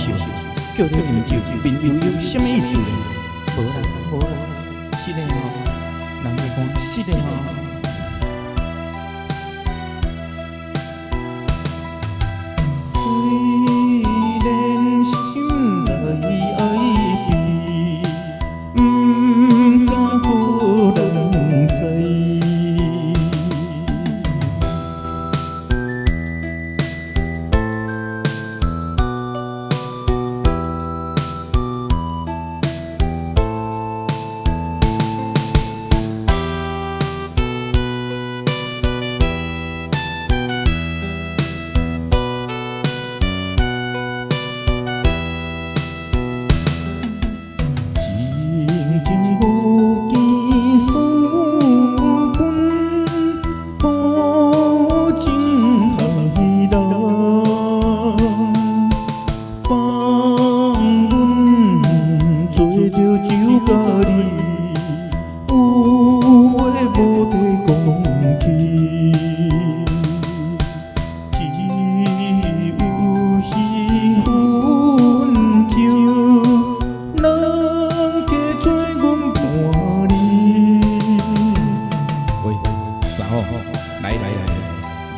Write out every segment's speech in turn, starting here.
笑，叫你饮酒面悠悠，什么意思呢？无啦无啦，是的吼，人会讲是的吼。虽然心内爱悲，不敢予人知。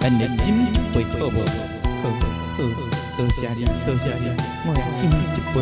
咱来斟一杯好无？好，多谢你，多谢你，我来敬你一杯。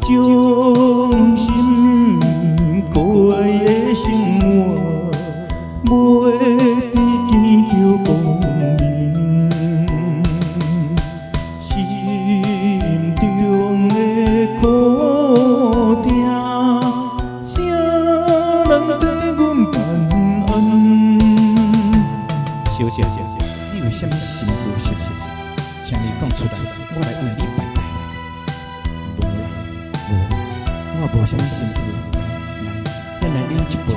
将心过的生活，袂得见着光明，心中的苦痛，谁人替阮办案？小姐，你有啥物心事是不是？请你讲出来，我来为你办。我无啥物心事，咱来饮一杯。